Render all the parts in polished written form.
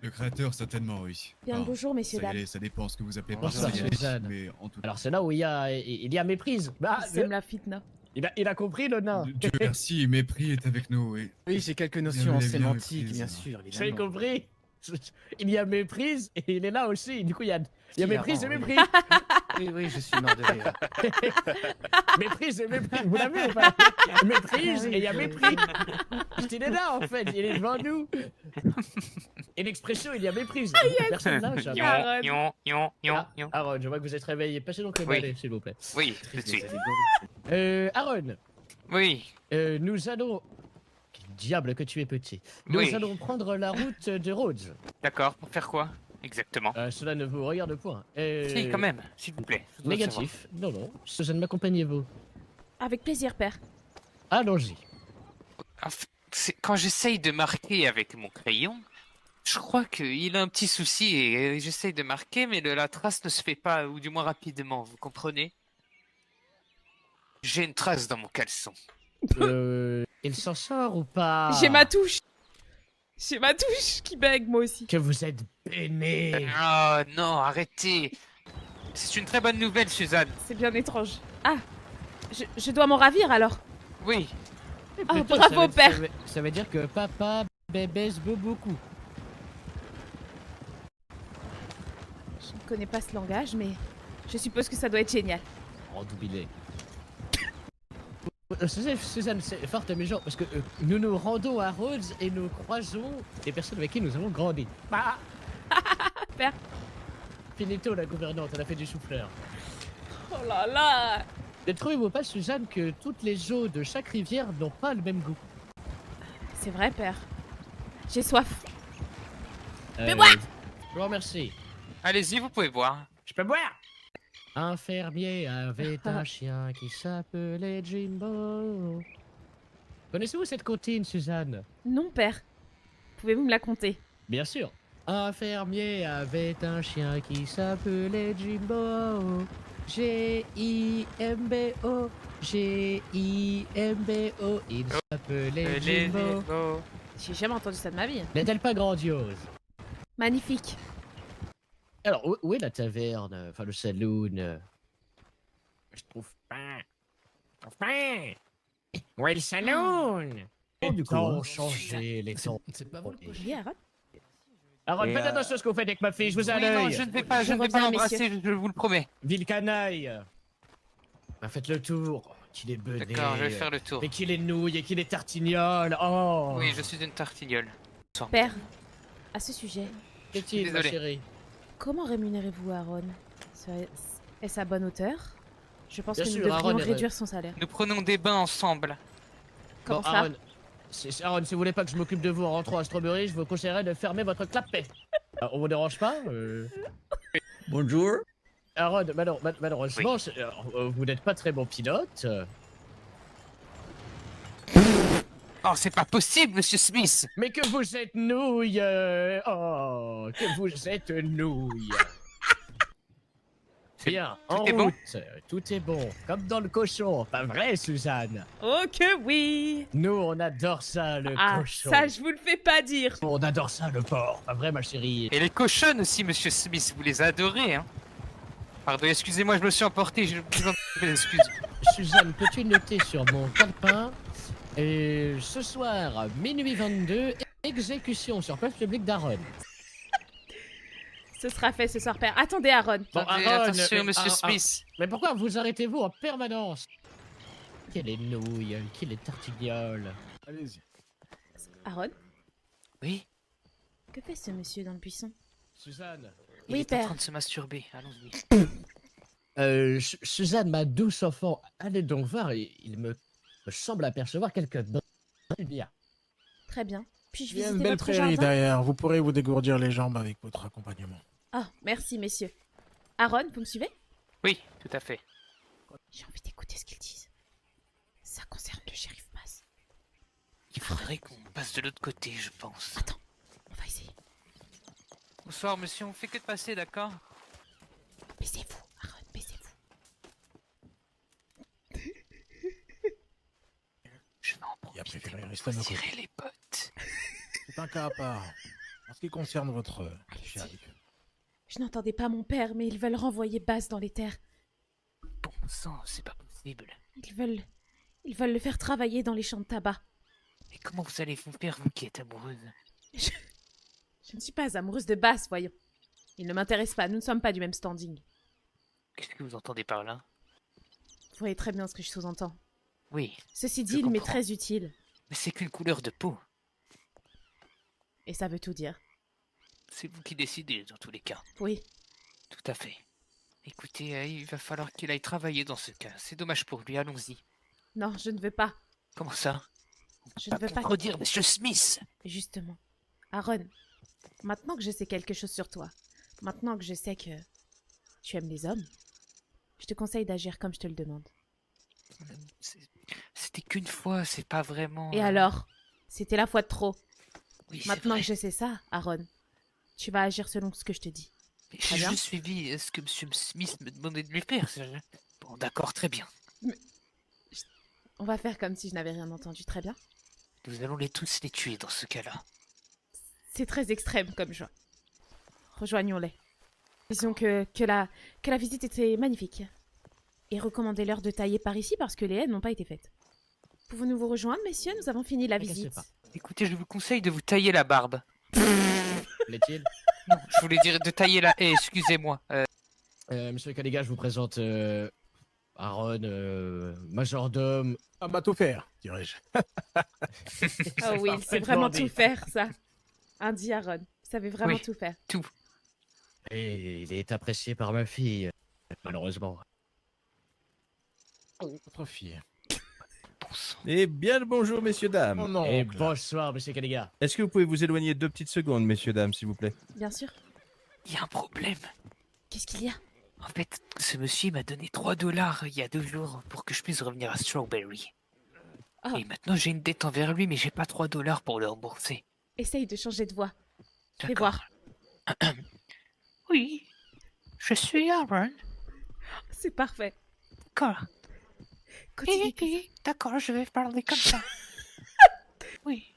Le créateur, certainement, oui. Bien le bonjour, messieurs, dames. Ça dépend ce que vous appelez par Bonsoir, mariage, Suzanne. mais en tout cas... Alors c'est là où il y a méprise. Bah, Il sème la fitna. il a compris le nain. Dieu merci, mépris est avec nous, oui. Oui, j'ai quelques Bien, notions en bien, sémantique, méprise. bien sûr, J'ai évidemment. compris. Il y a méprise et il est là aussi. Du coup, il y a méprise et Hilarant, mépris. Oui, oui, je suis mort de rire. Méprise et mépris. Vous l'avez ou pas? Méprise et il y a mépris. Il est là en fait. Il est devant nous. Et l'expression, il y a méprise. Personne là, jamais. Aaron, je vois que vous êtes réveillé. Passez donc le Oui. balai, s'il vous plaît. Oui, tout de suite. Aaron, Oui, nous allons. Quel diable que tu es petit. Nous Oui. allons prendre la route de Rhodes. d'accord. Pour faire quoi exactement? Cela ne vous regarde point. Si, quand même, s'il vous plaît. je dois savoir. Négatif. Non, non. Suzanne, m'accompagnez-vous. Avec plaisir, père. Allons-y. Quand j'essaye de marquer avec mon crayon, je crois qu'il a un petit souci et j'essaye de marquer, mais la trace ne se fait pas, ou du moins rapidement, vous comprenez? J'ai une trace dans mon caleçon. Il s'en sort ou pas? J'ai ma touche. J'ai ma touche qui bègue, moi aussi. Que vous êtes peiné. Oh non, arrêtez. C'est une très bonne nouvelle, Suzanne. C'est bien étrange. Ah, je dois m'en ravir alors. Oui, Ah, Plutôt, bravo, ça veut- père. ça veut dire que papa baisse beaucoup. Je ne connais pas ce langage, mais je suppose que ça doit être génial. Oh, doubilé. Suzanne, c'est fort amusant parce que nous nous rendons à Rhodes et nous croisons des personnes avec qui nous avons grandi. Bah Père. Finito, la gouvernante, elle a fait du souffleur. Oh là là. Ne trouvez-vous pas, Suzanne, que toutes les eaux de chaque rivière n'ont pas le même goût? C'est vrai, père. J'ai soif. Mais boire. Je vous remercie. allez-y, vous pouvez boire. Je peux boire? Un fermier avait un chien qui s'appelait Jimbo. Connaissez-vous cette comptine, Suzanne? Non, père. Pouvez-vous me la compter? Bien sûr. Un fermier avait un chien qui s'appelait Jimbo. G-I-M-B-O. G-I-M-B-O. Il s'appelait Jimbo. J'ai jamais entendu ça de ma vie. N'est-elle pas grandiose? Magnifique. Alors, où est la taverne? Enfin, le saloon? Je trouve pas. Enfin! Où est le saloon? Les temps ont changé, les temps. C'est pas vrai. Oui, Aaron. Aaron, Et, faites attention à ce que vous faites avec ma fille, je vous ai à Oui, non, l'œil. je ne vais pas, Je je ne vais reviens, pas l'embrasser, messieurs. je vous le promets. Ville canaille. Bah, faites le tour. Qu'il est bené. D'accord, je vais faire le tour. Et qu'il est nouilles et qu'il est tartignole. Oh. Oui, je suis une tartignole. Père, à ce sujet, Qu'est-il, ma Désolé. chérie? comment rémunérez-vous Aaron? Est-ce à bonne hauteur? Je pense Bien que nous sûr, devrions Aaron est- réduire son salaire. Nous prenons des bains ensemble. Comment Bon, ça? Aaron, Aaron, si vous voulez pas que je m'occupe de vous en rentrant à Strawberry, je vous conseillerais de fermer votre clapet. On vous dérange pas Bonjour. Aaron, malheureusement, Oui. vous n'êtes pas très bon pilote. Oh, c'est pas possible, monsieur Smith. Mais que vous êtes nouille. Oh, que vous êtes nouille. Bien, en est bon route. Tout est bon, comme dans le cochon. Pas vrai, Suzanne? Oh que oui! Nous, on adore ça, le Ah, cochon. ça je vous le fais pas dire! On adore ça, le porc. Pas vrai, ma chérie? Et les cochonnes aussi, monsieur Smith, vous les adorez, hein. Pardon, excusez-moi, je me suis emporté, je vous en prie des excuses. Suzanne, peux-tu noter sur mon calepin ce soir, minuit 22, exécution sur place publique d'Aaron. Ce sera fait ce soir, père. Attendez, Aaron. Bon, Attendez, Aaron, attention, mais- monsieur Smith. Mais pourquoi vous arrêtez-vous en permanence? Quelle est nouille, quelle est tartignole. Allez-y. Aaron, Oui, que fait ce monsieur dans le buisson? Suzanne. il Oui, est en père. train de se masturber, allons-y. Suzanne, ma douce enfant, allez donc voir, il me semble apercevoir quelques bien. Très bien. Puis-je Il y a visiter une belle votre prairie jardin? derrière. Vous pourrez vous dégourdir les jambes avec votre accompagnement. Ah, merci, messieurs. Aaron, vous me suivez? Oui, tout à fait. J'ai envie d'écouter ce qu'ils disent. Ça concerne le shérif Mas. Il faudrait qu'on passe de l'autre côté, je pense. Attends, on va essayer. Bonsoir, monsieur, on fait que de passer, d'accord? Baissez-vous, Aaron, baissez-vous. Je vais en Il a profiter préféré pour rester à nos tirer les potes. C'est un cas à part. En ce qui concerne votre chérie, Je n'entendais pas mon père, mais ils veulent renvoyer Bass dans les terres. Bon sang, c'est pas possible. Ils veulent le faire travailler dans les champs de tabac. Mais comment vous allez vous faire, vous qui êtes amoureuse? Je ne suis pas amoureuse de Bass, voyons. Il ne m'intéresse pas, nous ne sommes pas du même standing. Qu'est-ce que vous entendez par là? Vous voyez très bien ce que je sous-entends. Oui, Ceci Je dit, il m'est comprends. très utile. mais c'est qu'une couleur de peau. Et ça veut tout dire. C'est vous qui décidez, dans tous les cas. Oui, Tout à fait. Écoutez, il va falloir qu'il aille travailler dans ce cas. C'est dommage pour lui, allons-y. non, je ne veux pas. Comment ça? Je ne veux pas. Redire, Monsieur Smith! Justement. Aaron, maintenant que je sais quelque chose sur toi, maintenant que je sais que tu aimes les hommes, je te conseille d'agir comme je te le demande. C'était qu'une fois, c'est pas vraiment... Et alors? C'était la fois de trop. Oui, c'est Maintenant vrai. que je sais ça, Aaron, tu vas agir selon ce que je te dis. Mais Très j'ai bien. juste suivi ce que Monsieur Smith me demandait de lui faire. Bon, d'accord, très bien. On va faire comme si je n'avais rien entendu, très bien. Nous allons tous les tuer dans ce cas-là. C'est très extrême comme choix. Rejoignons-les. Disons que la visite était magnifique. Et recommandez-leur de tailler par ici parce que les haies n'ont pas été faites. Pouvons-nous vous rejoindre, messieurs? Nous avons fini la Tracassez visite. pas. Écoutez, je vous conseille de vous tailler la barbe. Plaît-il? Non, je voulais dire de tailler la haie, excusez-moi. Monsieur Caliga, je vous présente Aaron, majordome. un bateau faire, dirais-je. Oh oui, il sait vraiment tout faire, ça. Andy Aaron, vous savez vraiment Oui. tout faire. Et il est apprécié par ma fille, malheureusement. Votre fille. Bon sang. Eh bien le bonjour, messieurs, dames. Oh non, Et oncle. bonsoir, monsieur Caliga. Est-ce que vous pouvez vous éloigner 2 petites secondes, messieurs, dames, s'il vous plaît? Bien sûr. Il y a un problème. Qu'est-ce qu'il y a? En fait, ce monsieur m'a donné 3 dollars il y a 2 jours pour que je puisse revenir à Strawberry. Ah. Et maintenant, j'ai une dette envers lui, mais j'ai pas 3 dollars pour le rembourser. Essaye de changer de voix. Fais D'accord. voir. Oui, je suis Aaron. C'est parfait. D'accord. Continue. comme ça. D'accord, je vais parler comme ça. Oui.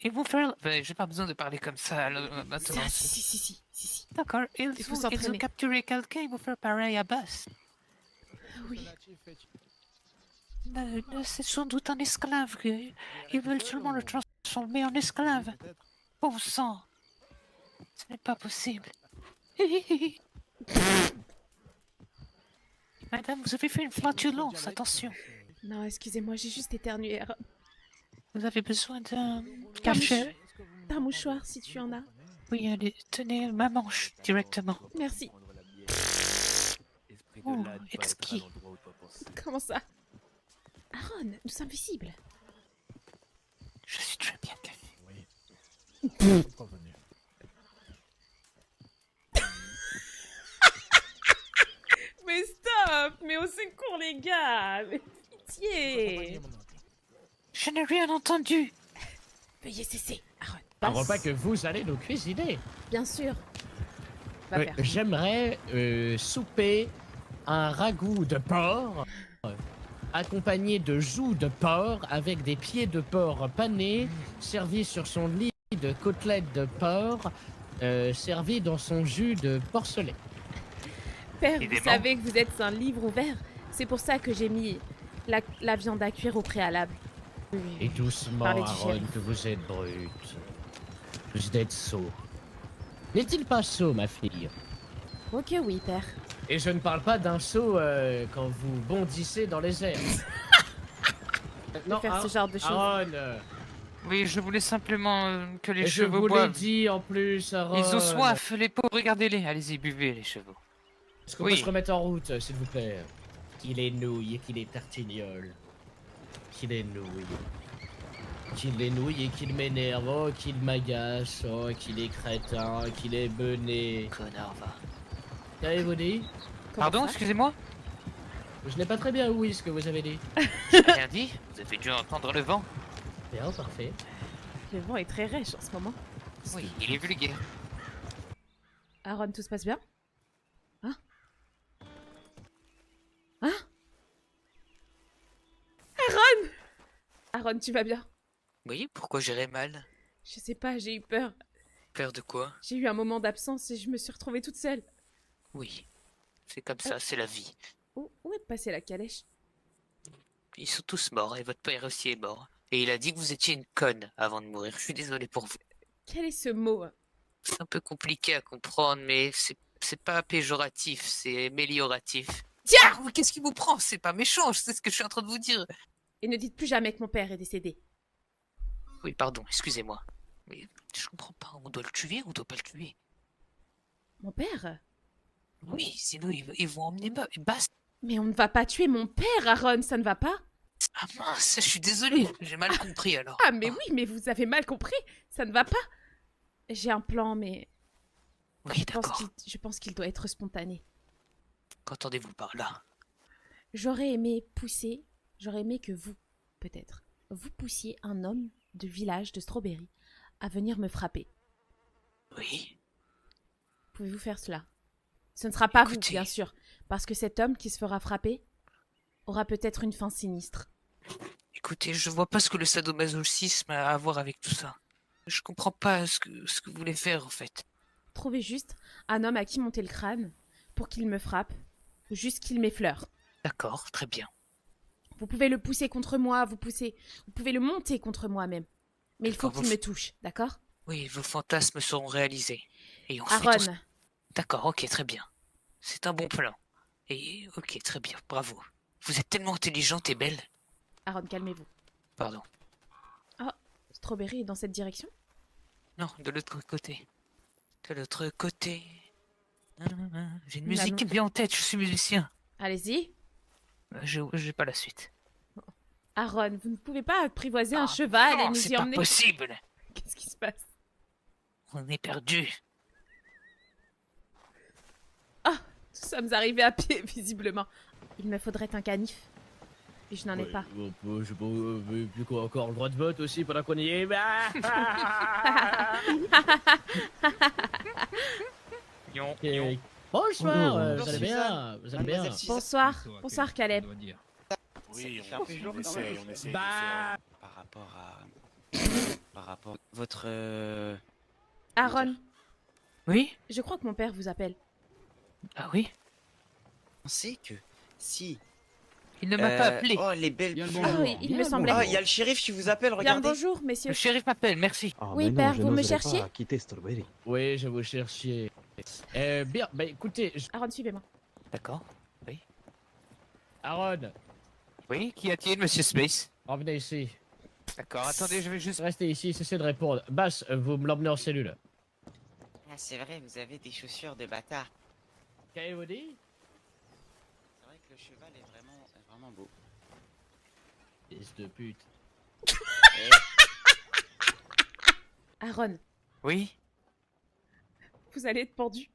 Ils vont faire... j'ai pas besoin de parler comme ça maintenant. Ça, si. D'accord, Il faut s'entraîner. ont capturé quelqu'un, ils vont faire pareil à Bass. Oui. C'est sans doute un esclave. Ils veulent seulement le transformer en esclave. Bon sang. Ce n'est pas possible. Madame, vous avez fait une flatulence, attention. Non, excusez-moi, j'ai juste éternué. Aaron. Vous avez besoin d'un D'un cachet? D'un mouchoir, si tu en as. Oui, allez, tenez ma manche directement. Merci. Oh, exquis. Comment ça? Aaron, nous sommes visibles. Je suis très bien café. Revenu. Mais stop! Mais au secours, les gars! Mais pitié! Je n'ai rien entendu. Veuillez cesser, Aaron. Un Passe. repas que vous allez nous cuisiner. Bien sûr. Va faire. J'aimerais souper un ragoût de porc accompagné de joues de porc avec des pieds de porc panés servis sur son lit de côtelettes de porc servis dans son jus de porcelet. Père, vous Évidemment. savez que vous êtes un livre ouvert. C'est pour ça que j'ai mis la viande à cuire au préalable. Et doucement, Parlez du Aaron, shérif. que vous êtes brute. Vous êtes sot. N'est-il pas sot, ma fille? Ok, oui, père. Et je ne parle pas d'un saut quand vous bondissez dans les airs. De faire ce genre de choses. Aaron, Oui, je voulais simplement que les et je chevaux vous l'ai boivent. dit en plus, Aaron. Ils ont soif, les pauvres, regardez-les. Allez-y, buvez, les chevaux. Est-ce qu'on Oui. peut se remettre en route, s'il vous plaît? Qu'il est nouille, qu'il est tartignol. Qu'il est nouille. Qu'il est nouille et qu'il m'énerve, oh, qu'il m'agace, oh, qu'il est crétin, qu'il est bené. Connard, va. Qu'avez-vous dit? Comment Pardon, ça? excusez-moi? Je n'ai pas très bien ouï ce que vous avez dit. J'ai rien dit. Vous avez dû entendre le vent. Bien, parfait. Le vent est très rêche en ce moment. Oui, il est vulgaire. Aaron, tout se passe bien? Hein? Hein? Aaron! Aaron, tu vas bien? Oui, pourquoi j'irais mal? Je sais pas, j'ai eu peur. Peur de quoi? J'ai eu un moment d'absence et je me suis retrouvée toute seule. Oui. C'est comme ça, c'est la vie. Où est passée la calèche? Ils sont tous morts et votre père aussi est mort. Et il a dit que vous étiez une conne avant de mourir. Je suis désolé pour vous. Quel est ce mot? C'est un peu compliqué à comprendre, mais c'est pas péjoratif, c'est amélioratif. Tiens! Ah oui, qu'est-ce qui vous prend? C'est pas méchant, je sais ce que je suis en train de vous dire. Et ne dites plus jamais que mon père est décédé. Oui, pardon, excusez-moi. Mais je comprends pas, on doit le tuer ou on doit pas le tuer? Mon père? Oui, sinon ils vont emmener Bast. Mais on ne va pas tuer mon père, Aaron, ça ne va pas? Ah mince, je suis désolé, j'ai mal compris alors. Ah, mais oui, mais vous avez mal compris, ça ne va pas. J'ai un plan, mais Oui, d'accord. je pense qu'il doit être spontané. Qu'entendez-vous par là? J'aurais aimé que vous, peut-être, vous poussiez un homme de village de Strawberry à venir me frapper. Oui. Pouvez-vous faire cela? Ce ne sera pas vous, Écoutez. bien sûr, parce que cet homme qui se fera frapper aura peut-être une fin sinistre. Écoutez, je vois pas ce que le sadomasochisme a à voir avec tout ça. Je comprends pas ce que vous voulez faire en fait. Trouvez juste un homme à qui monter le crâne pour qu'il me frappe, ou juste qu'il m'effleure. D'accord, très bien. Vous pouvez le pousser contre moi, vous pouvez le monter contre moi même. Mais il faut D'accord, qu'il me touche, d'accord? Oui, vos fantasmes seront réalisés. Et on fait Aaron, tout... D'accord, ok, très bien. C'est un bon plan. Et ok, très bien, bravo. Vous êtes tellement intelligente et belle. Aaron, calmez-vous. Pardon. Strawberry est dans cette direction? Non, de l'autre côté. De l'autre côté. J'ai une Nous musique allons- qui me vient en tête, je suis musicien. Allez-y. J'ai pas la suite. Aaron, vous ne pouvez pas apprivoiser un Ah, cheval et non, nous c'est y pas emmener? possible. Qu'est-ce qui se passe? On est perdu. Nous sommes arrivés à pied, visiblement. Il me faudrait un canif. Et je n'en ai pas. Je sais pas, plus qu'on a encore le droit de vote aussi pendant qu'on y est. Bah Ok. Bonsoir, vous allez bien? Vous allez bien? Bonsoir. Bonsoir, Caleb. Oui, Ça fait un peu on essaye de faire Bah par rapport à votre Aaron, Oui? je crois que mon père vous appelle. Ah oui? pensez que si Il ne m'a pas appelé. oh les belles Bien le fleurs. bonjour. Ah oui, il me semblait. Ah, il y a le shérif qui vous appelle, Bien regardez. bonjour, messieurs. Le shérif m'appelle, merci. Oui, père, vous me cherchiez? oui, je vous cherchais. Bien, bah écoutez, Aaron, suivez-moi. D'accord. Aaron, Oui, qu'y a-t-il, monsieur Space? revenez ici. D'accord, attendez, je vais juste... Restez ici, cessez de répondre. Bass, vous me l'emmenez en cellule. Ah, c'est vrai, vous avez des chaussures de bâtard. Qu'avez-vous dit? C'est vrai que le cheval est vraiment beau. Fils de pute. Aaron, Oui? vous allez être pendu.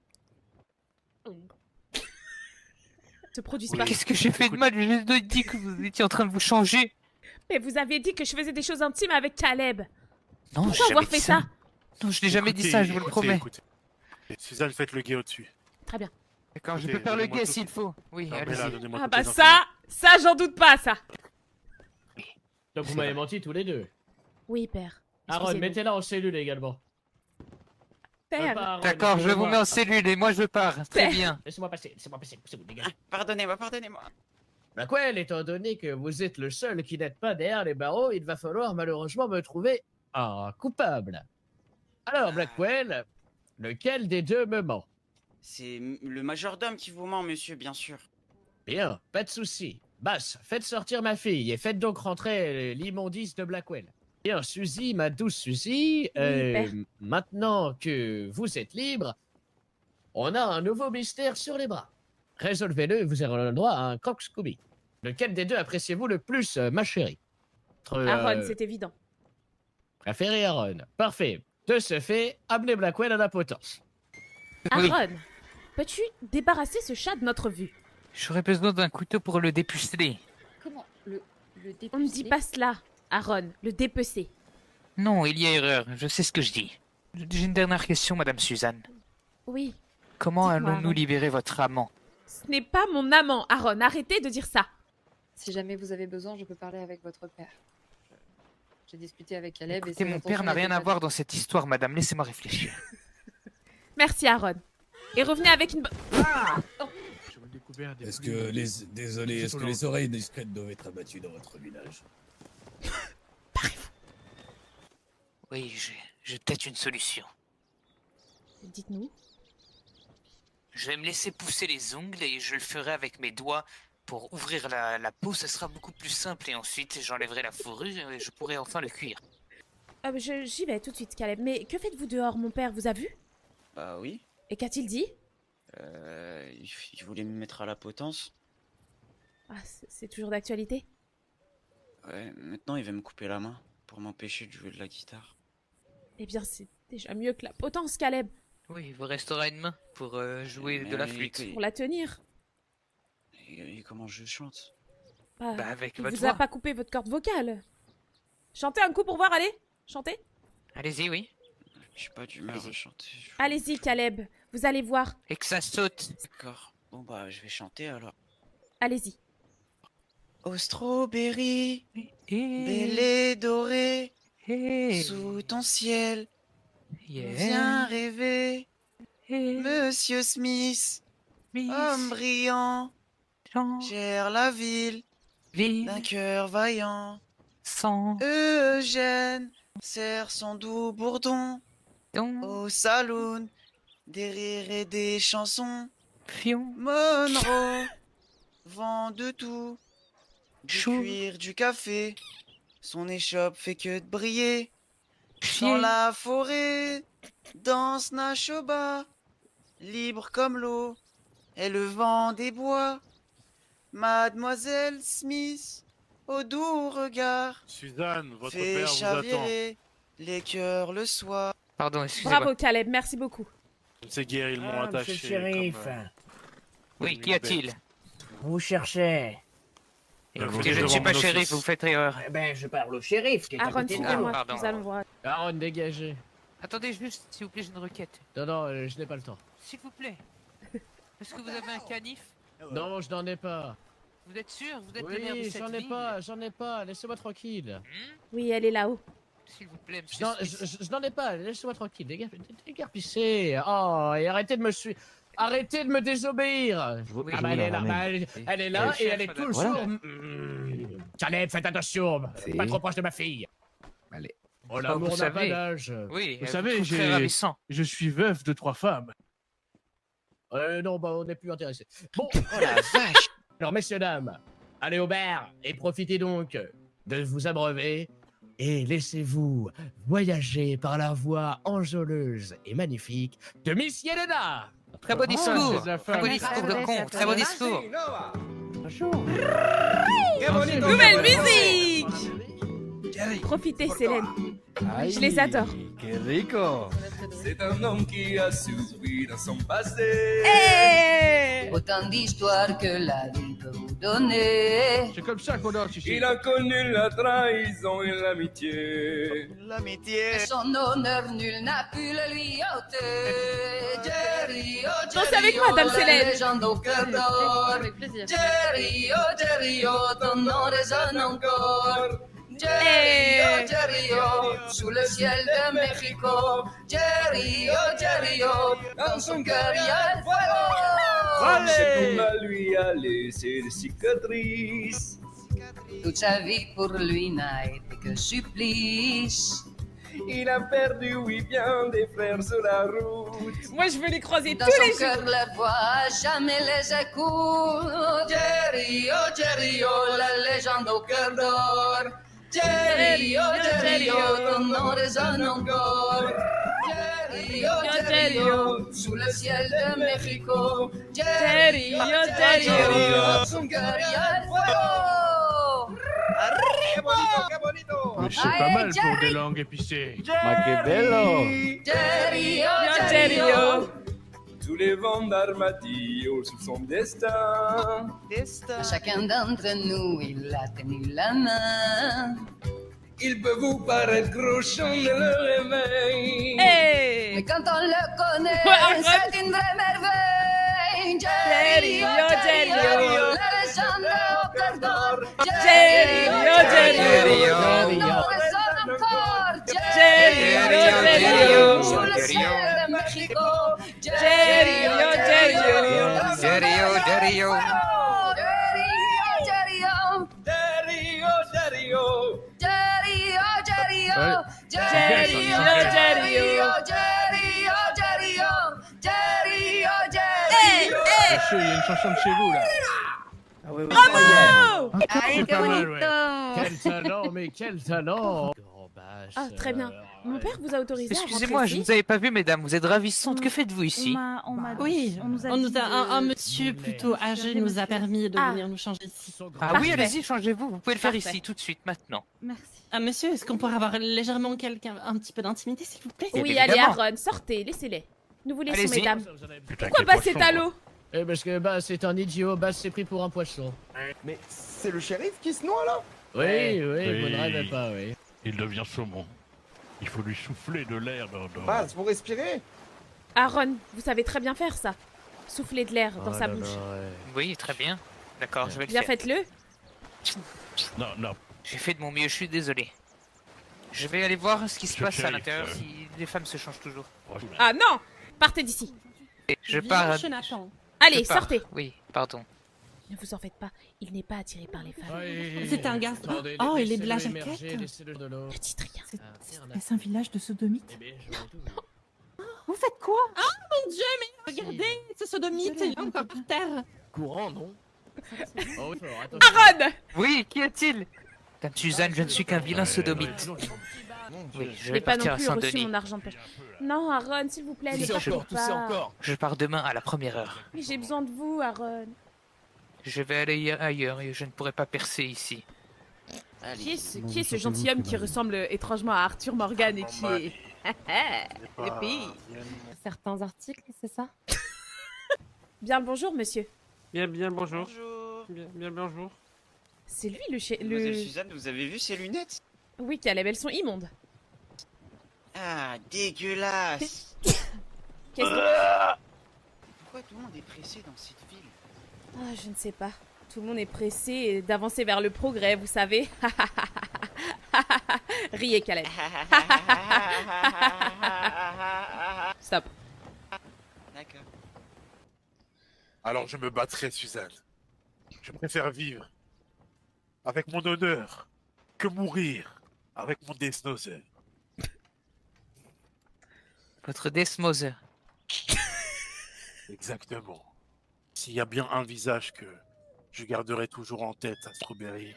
Se produise Oui. pas. Qu'est-ce que j'ai fait de mal? J'ai juste dit que vous étiez en train de vous changer. Mais vous avez dit que je faisais des choses intimes avec Caleb. Non, Pourquoi j'ai avoir jamais fait dit ça? Non, je n'ai jamais dit ça, je vous le promets. Écoutez. Suzanne, faites le guet au-dessus. Très bien. D'accord, je Écoutez, peux faire le donnez-moi guet tout- s'il faut. Oui, Non, mais là, allez-y. donnez-moi Ah toutes bah les ça j'en doute pas, ça. Donc vous C'est m'avez vrai. menti tous les deux. Oui, père. Aaron, Excusez-nous. mettez-la en cellule également. Père. Pas Aaron, D'accord, je vous excusez-moi. mets en cellule et moi je pars. Très Père. bien. Laissez-moi passer, poussez-vous, dégagez. Pardonnez-moi. Blackwell, étant donné que vous êtes le seul qui n'êtes pas derrière les barreaux, il va falloir malheureusement me trouver un coupable. Alors, Blackwell, lequel des deux me ment? C'est le majordome qui vous ment, monsieur, bien sûr. Bien, pas de souci. Bass, faites sortir ma fille et faites donc rentrer l'immondice de Blackwell. Bien, Suzy, ma douce Suzy, père. maintenant que vous êtes libre, on a un nouveau mystère sur les bras. Résolvez-le et vous aurez le droit à un croque-scooby. Lequel des deux appréciez-vous le plus, ma chérie? Entre, Aaron, c'est évident. préféré Aaron. Parfait. De ce fait, amenez Blackwell à la potence. Oui. Aaron, peux-tu débarrasser ce chat de notre vue? J'aurais besoin d'un couteau pour le dépuceler. Comment le On ne dit pas cela, Aaron, le dépecer. Non, il y a erreur. Je sais ce que je dis. J'ai une dernière question, Madame Suzanne. Oui, Comment Dites-moi, allons-nous Aaron. libérer votre amant? ce n'est pas mon amant, Aaron, arrêtez de dire ça. Si jamais vous avez besoin, je peux parler avec votre père. J'ai discuté avec Caleb et Écoutez, ses mon père intentions n'a rien n'étaient à pas voir dans cette histoire, madame. Laissez-moi réfléchir. Merci, Aaron. Et revenez avec une... J'avais découvert des Est-ce plumes. que les... Désolé, est-ce que les oreilles discrètes doivent être abattues dans votre village? Oui, j'ai peut-être une solution. Dites-nous. Je vais me laisser pousser les ongles et je le ferai avec mes doigts pour ouvrir la peau. Ce sera beaucoup plus simple et ensuite j'enlèverai la fourrure et je pourrai enfin le cuire. J'y vais tout de suite, Caleb. Mais que faites-vous dehors, mon père? Vous a vu? Bah oui. Et qu'a-t-il dit? Il voulait me mettre à la potence. Ah, c'est toujours d'actualité? Ouais, maintenant il va me couper la main pour m'empêcher de jouer de la guitare. Eh bien, c'est déjà mieux que la potence, Caleb. Oui, il vous restera une main pour jouer Mais de la oui, flûte. Pour la tenir. Et comment je chante? Bah, avec il votre vous a voix. pas coupé votre corde vocale. Chantez un coup pour voir, allez. Chantez. Allez-y, oui. J'ai pas d'humeur à chanter. Allez-y, Caleb. Vous allez voir. Et que ça saute. D'accord. Bon bah je vais chanter alors. Allez-y. Aux strawberries, belle et dorée, sous ton ciel, viens rêver. Monsieur Smith, homme brillant, gère la ville d'un cœur vaillant. Eugène serre son doux bourdon au saloon, des rires et des chansons. Monroe vend de tout, du cuir, du café, son échoppe fait que de briller. Dans la forêt, danse Nashoba, libre comme l'eau, est le vent des bois. Mademoiselle Smith, au doux regard, Suzanne, votre fait père vous attend. chavirer les cœurs le soir. Pardon, excusez-moi. Bravo, Caleb. Merci beaucoup. C'est guère, ils m'ont Ah, attaché. monsieur le shérif, comme, Oui, qu'y a-t-il? vous cherchez. Écoutez, je ne suis pas shérif, vous faites erreur. Eh ben, je parle au shérif qui est à Aaron, côté de suivez-moi. moi. pardon. Nous allons voir. Aaron, dégagez. Attendez juste, s'il vous plaît, j'ai une requête. Non, non, je n'ai pas le temps. S'il vous plaît. Est-ce que vous avez un canif? Non, je n'en ai pas. Vous êtes sûr? Vous êtes le maire de Oui, cette j'en ai ville? pas, j'en ai pas. Laissez-moi tranquille. Oui, elle est là-haut. S'il vous plaît, Je monsieur n'en- Smith. je n'en ai pas. Laissez-moi tranquille. Dégarpissez. Oh, et arrêtez de me suivre. Arrêtez de me désobéir. Oui, Ah bah elle est là, elle est là et elle est madame. toujours... Voilà. Caleb, faites attention. Pas trop proche de ma fille. Allez. Oh, l'amour vous n'a pas savez. d'âge. Oui, Vous je savez, trouve très ravissant. je suis veuf de 3 femmes. Non, bah on n'est plus intéressé. Bon, Oh la vache! alors messieurs, dames, allez au bar et profitez donc de vous abreuver et laissez-vous voyager par la voix enjôleuse et magnifique de Miss Yelena. Très beau discours. c'est la Très beau femme. discours de con. Très beau discours. Nouvelle musique. Profitez, Célène. Je les adore. Que rico. C'est un homme qui a souffert dans son passé. Autant d'histoires que la vie peut vous donner. C'est comme ça qu'on danse ici. Il a connu la trahison et l'amitié. L'amitié. Son honneur, nul n'a pu le lui ôter. Jerry, oh Jerry, Dansez avec moi, oh, Dame la Célène. légende au cœur d'or. Avec plaisir. Jerry, oh, ton nom résonne encore. Jerry, oh, sous le ciel de Mexico. Jerry, oh, dans son cœur il y a le fuego. C'est comme à lui a laissé des cicatrices. Toute sa vie pour lui n'a été que supplice. Il a perdu, oui, bien des frères sur la route. Moi, je veux les croiser Dans tous son les jours. cœur la voix jamais les écoute. Jerry, oh, la légende au cœur d'or. Jerry, oh, ton nom résonne encore. Jerry, oh, sous le ciel de Mexico. Jerry, oh, dans son cœur il y a le fuego. Mais c'est pas mal pour des langues épicées. Ma que bello. Jerry, oh. Tous les vents d'Armadillo sous son destin. À chacun d'entre nous, il a tenu la main. Il peut vous paraître crochon de le réveil. Mais quand on le connaît, c'est une vraie merveille. Jerry, oh, la légende au cœur d'or. Jerry, oh, Jerry, oh. ton nom résonne Jerio, sur le ciel de Mexico. Jerio, Jerio, Jerio, Jerio. Jerio, Dario, Dario. Jerio, Jerio, Ouais. Jerio, Jerio, Jerio, Jerio, Jerio, Jerio. Monsieur, il y a une chanson de chez vous, là. Ah ouais, ouais. Bravo! C'est pas mal, ouais. Quel talent, mais quel talent. Grand bâche, Ah, très bien. Mon père vous a autorisé à rentrer Excusez-moi, je ne ici. vous avais pas vu, mesdames. Vous êtes ravissantes. Que faites-vous ici? Oui, on nous a un monsieur plutôt âgé nous a permis de venir nous changer ici. Ah oui, Parfait. allez-y, changez-vous. Vous pouvez le faire Parfait. ici, tout de suite, maintenant. Merci. Ah monsieur, est-ce qu'on pourrait avoir légèrement un petit peu d'intimité s'il vous plaît? Bien Oui, allez, évidemment. Aaron, sortez, laissez-les. Nous vous laissons, Allez-y. mesdames. Putain, Pourquoi quel passer poisson, à quoi. l'eau? Eh, parce que bah c'est un idiot, bah c'est pris pour un poisson. Mais c'est le shérif qui se noie là? Oui, Oui. vous ne rêvez pas, oui. Il devient saumon. Il faut lui souffler de l'air dans... Baz, vous respirez? Aaron, vous savez très bien faire ça. Souffler de l'air dans sa bouche. Oui, très bien. D'accord, je vais le Bien faire. faites-le. Non, non. J'ai fait de mon mieux, je suis désolé. Je vais aller voir ce qui se Monsieur passe à Sheriff, l'intérieur, si les femmes se changent toujours. Ah non! Partez d'ici. Je Viens, pars. Jonathan. Allez, je pars. sortez. Oui, pardon. Ne vous en faites pas, il n'est pas attiré par les femmes. C'est un gars. Attendez, Oh, il est de laissez-le la émerger, jaquette. laissez-le de l'eau. Ne dites rien. Est-ce un village de sodomites? Eh bien, je vois tout. Vous faites quoi? Ah mon dieu, mais regardez, ce sodomite, il est encore par terre. Courant, non? Oh, oui, fort, attention. Aaron! Oui, qu'y a-t-il? Dame Suzanne, je ne suis qu'un vilain sodomite. Oui, je Je vais n'ai pas non partir à plus reçu Saint-Denis. mon argent de poche. Non, Aaron, s'il vous plaît, ne partez pas. Je pars demain à la première heure. Mais j'ai besoin de vous, Aaron. Je vais aller ailleurs et je ne pourrai pas percer ici. Qui est ce gentilhomme qui ressemble étrangement à Arthur Morgan et qui est... Le pays. Certains articles, c'est ça? Bien le bonjour, monsieur. Bien, bonjour. Bonjour. Bien, bonjour. C'est lui le... Mademoiselle Suzanne, vous avez vu ses lunettes? Oui, elles sont immondes. Ah, dégueulasse. Qu'est-ce que... Pourquoi tout le monde est pressé dans cette ville? Ah, je ne sais pas. Tout le monde est pressé d'avancer vers le progrès, vous savez. Riez, Caleb. Stop. D'accord. Alors je me battrai, Suzanne. Je préfère vivre avec mon honneur que mourir avec mon Desnoser. Votre Desmoser. Exactement. S'il y a bien un visage que je garderai toujours en tête à Strawberry,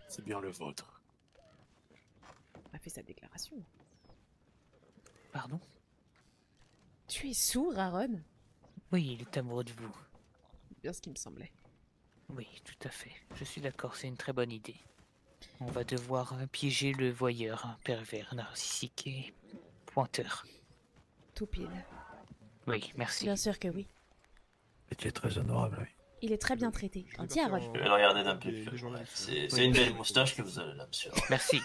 c'est bien le vôtre. On a fait sa déclaration. Pardon? Tu es sourd, Aaron? Oui, il est amoureux de vous. Bien ce qui me semblait. Oui, tout à fait. Je suis d'accord, c'est une très bonne idée. On va devoir piéger le voyeur, un pervers narcissique et pointeur. Tout pile. Oui, merci. Bien sûr que oui. Et tu es très honorable, oui. Il est très bien traité. Dis, Aaron. Je vais le regarder d'un peu plus. C'est une belle moustache que vous avez là, monsieur. Merci.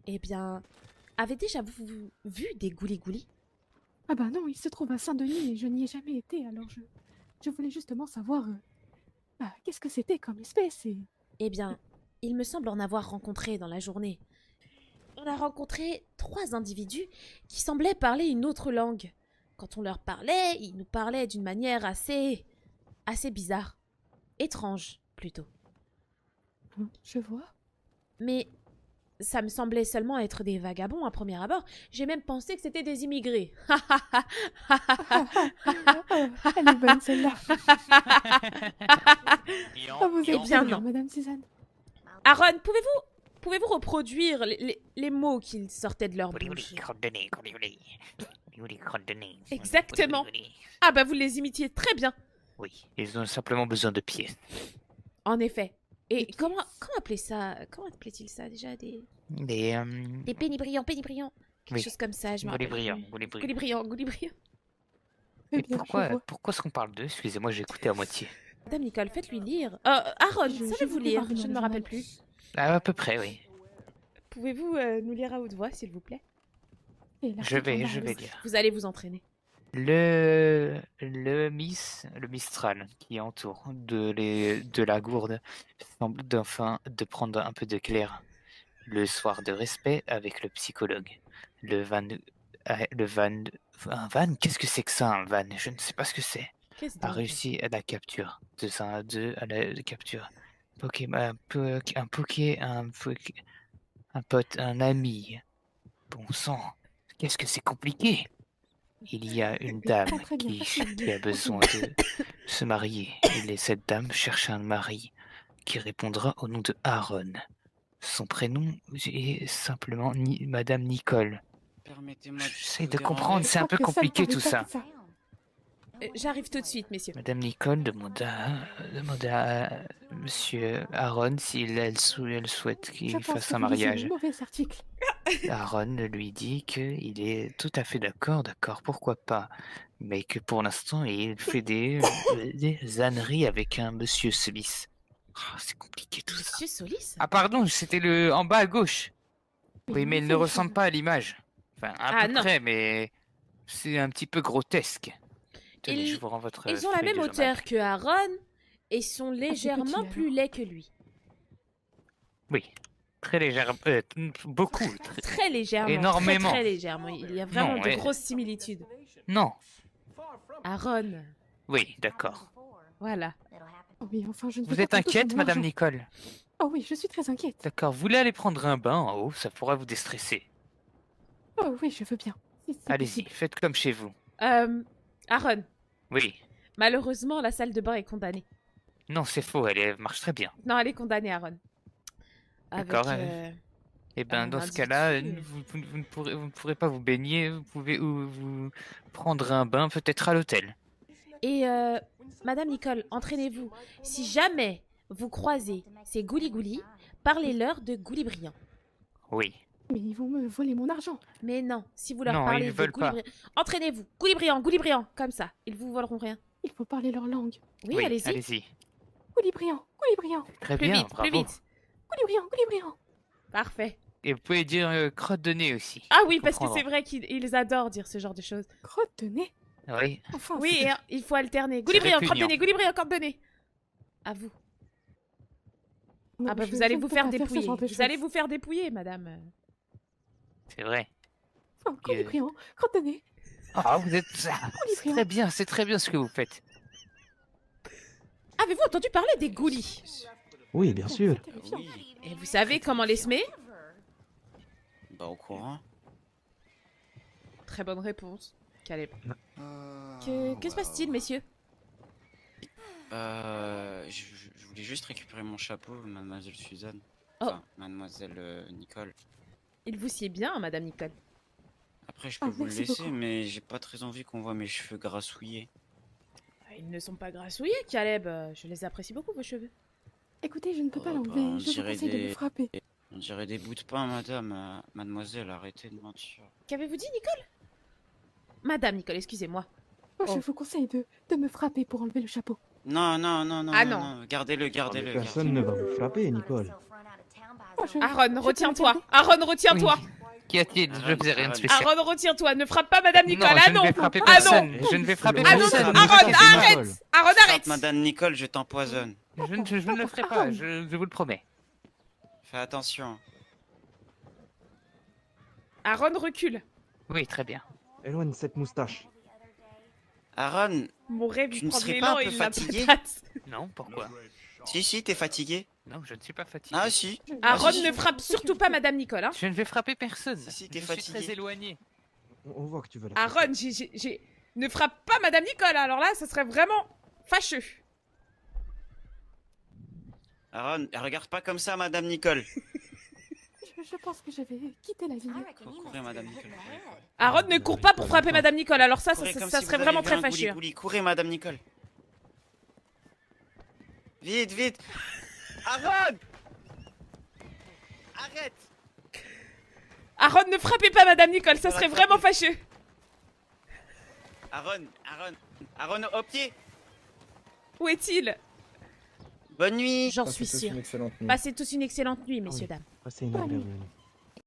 Eh bien, avez déjà-vous vu des goulis-goulis? Ah bah non, il se trouve à Saint-Denis et je n'y ai jamais été, alors je voulais justement savoir qu'est-ce que c'était comme espèce et... Eh bien, il me semble en avoir rencontré dans la journée. On a rencontré 3 individus qui semblaient parler une autre langue. Quand on leur parlait, ils nous parlaient d'une manière assez bizarre. Étrange, plutôt. Je vois. Mais ça me semblait seulement être des vagabonds à premier abord. J'ai même pensé que c'était des immigrés. Elle est bonne celle-là. Ah, vous êtes Eh bien, bien, non. Madame Suzanne. Aaron, pouvez-vous reproduire les mots qu'ils sortaient de leur bouche? Exactement. Ah bah vous les imitiez très bien. Oui, ils ont simplement besoin de pieds. En effet. Et comment appeler ça? Comment appelait-il ça déjà? Des pénibrillants. Quelque Oui. chose comme ça, je me rappelle. Goulibrillants. Goulibrillants. Eh Et bien, pourquoi, je vois. pourquoi est-ce qu'on parle d'eux? Excusez-moi, j'ai écouté à moitié. Madame Nicole, faites-lui lire. Aaron, Je savez-vous vous lire? parle Je ne me dans le rappelle journal. plus. Ah, à peu près, oui. Pouvez-vous nous lire à haute voix, s'il vous plaît? Et là, Je vais regarde. lire. Vous allez vous entraîner. Le Mistral qui entoure de la gourde semble enfin de prendre un peu de clair. Le soir de respect avec le psychologue. le van... Un van? Qu'est-ce que c'est que ça, un van? Je ne sais pas ce que c'est. Qu'est-ce A donc? réussi à la capture. 2 à 2 à la capture. Un pote, un ami. Bon sang, qu'est-ce que c'est compliqué? Il y a une dame Pas très bien, qui facile. a besoin de se marier. Cette dame cherche un mari qui répondra au nom de Aaron. Son prénom est simplement Madame Nicole. Permettez-moi J'essaie vous de comprendre, déranger. c'est un peu compliqué tout ça. J'arrive tout de suite, messieurs. Madame Nicole demanda à Monsieur Aaron s'il souhaite Je qu'il pense fasse que un vous lisez mariage. le mauvais article. Aaron lui dit qu'il est tout à fait d'accord, pourquoi pas, mais que pour l'instant il fait des âneries avec un Monsieur Smith. Oh, c'est compliqué tout ça. Monsieur Solis? Ah pardon, c'était le en bas à gauche. Oui, mais il ne non, ressemble pas à l'image. Enfin, Ah, à peu non. près, mais c'est un petit peu grotesque. Tenez, Ils- je vous rends votre Ils ont la feuille même de hauteur que Aaron et sont légèrement petit, plus laids que lui. Oui, très légèrement, beaucoup. Très légèrement. Énormément. Très légèrement. Il y a vraiment Non, de grosses similitudes. Non, Aaron. oui, d'accord. Voilà. Oh oui, enfin, je ne veux Vous pas êtes qu'on touche à inquiète, mon Madame argent. Nicole? Oh oui, je suis très inquiète. D'accord, vous voulez aller prendre un bain en haut, ça pourra vous déstresser. Oh oui, je veux bien. Si c'est Allez-y, possible. faites comme chez vous. Aaron. Oui. Malheureusement, la salle de bain est condamnée. Non, c'est faux, elle marche très bien. Non, elle est condamnée, Aaron. Avec, D'accord, Eh ben, un dans ce cas-là, individu. vous ne pourrez pas vous baigner, vous pouvez vous prendre un bain peut-être à l'hôtel. Et Madame Nicole, entraînez-vous. Si jamais vous croisez ces goulis-goulis, parlez-leur de goulis-brillants. Oui. Mais ils vont me voler mon argent. Mais non, si vous leur Non, parlez ils de veulent pas. goulis-brillants... Entraînez-vous. Goulis-brillants, comme ça. Ils vous voleront rien. Il faut parler leur langue. Oui, allez-y. Allez-y. Gouli-brillant, gouli-brillant, Très Plus bien, vite, bravo. plus vite. gouli-brillant, gouli-brillant. Parfait. Et vous pouvez dire crotte de nez aussi. Ah oui, parce que Comprendre. c'est vrai qu'ils adorent dire ce genre de choses. Crotte de nez. Oui. Enfin, Oui, et, il faut alterner. Goulis-brillant, crotte de répugnant. nez, goulis-brillant, crotte de nez. À vous. non, Ah bah je- vous je allez ne vous peux faire pas ce dépouiller. genre de Vous allez choses. vous faire dépouiller, madame. C'est vrai. Oh, gouli-brillant, crotte de nez. Ah, vous êtes... Gouli-brillant. Très bien, c'est très bien ce que vous faites. Avez-vous entendu parler des goulis? Oui, bien sûr. C'est terrifiant. Et vous savez comment les semer? Bah, au courant. Très bonne réponse. Caleb. Euh, Que se passe-t-il, messieurs? Je voulais juste récupérer mon chapeau, mademoiselle Suzanne. Oh. Enfin, mademoiselle Nicole. Il vous sied bien, madame Nicole. Après, je peux Ah, vous le merci laisser, beaucoup. mais j'ai pas très envie qu'on voit mes cheveux grassouillés. Ils ne sont pas grassouillés, Caleb. Je les apprécie beaucoup, vos cheveux. Écoutez, je ne peux pas Oh, l'enlever. bah, on Je vous dirait conseille de des- me frapper. On dirait des bouts de pain, madame. Mademoiselle, arrêtez de mentir. Qu'avez-vous dit, Nicole? Madame Nicole, excusez-moi. Moi, Oh. je vous conseille de me frapper pour enlever le chapeau. Non, non, non, non. Ah, non, non. non. Gardez-le, gardez-le. Personne ne va vous frapper, Nicole. Oh, je- Aaron, je retiens-toi. peux Aaron, retiens-toi. Oui. Qu'y a-t-il? Je ne faisais rien de spécial. Aaron, retiens-toi. Ne frappe pas madame Nicole. Non, Ah je non. ne vais frapper Ah non. personne. Je ne vais frapper Ah non, personne. non, Ne vous Aaron, inquiétez pas. arrête. Aaron, Frappe arrête. madame Nicole, je t'empoisonne. Je ne le ferai pas, je vous le promets. Fais attention. Aaron, recule. Oui, très bien. Éloigne cette moustache. Aaron, Mon rêve, Tu il ne prend de serais pas l'élan un et peu il la fatigué patate. Non, pourquoi? si, t'es fatigué. Non, je ne suis pas fatigué. Ah, si. Aaron, si, ne frappe surtout pas madame Nicole. Hein. Je ne vais frapper personne. Si, t'es je fatigué. suis très éloigné. On voit que tu veux la Aaron, ne frappe pas madame Nicole. Alors là, ça serait vraiment fâcheux. Aaron, regarde pas comme ça, madame Nicole. Je pense que je vais quitter la ville. Courez, madame Nicole. Aaron, ne cours pas pour frapper madame Nicole. Alors ça Courez comme ça si serait vous vraiment aviez très vu un fâcheux. gouli-gouli. Courez, madame Nicole. Vite, vite. Aaron! Arrête! Aaron, ne frappez pas madame Nicole. Ça serait vraiment fâcheux. Aaron, au pied! Où est-il? Bonne nuit! J'en suis sûre. Passez tous une excellente nuit, messieurs, dames. Passez une agréable nuit.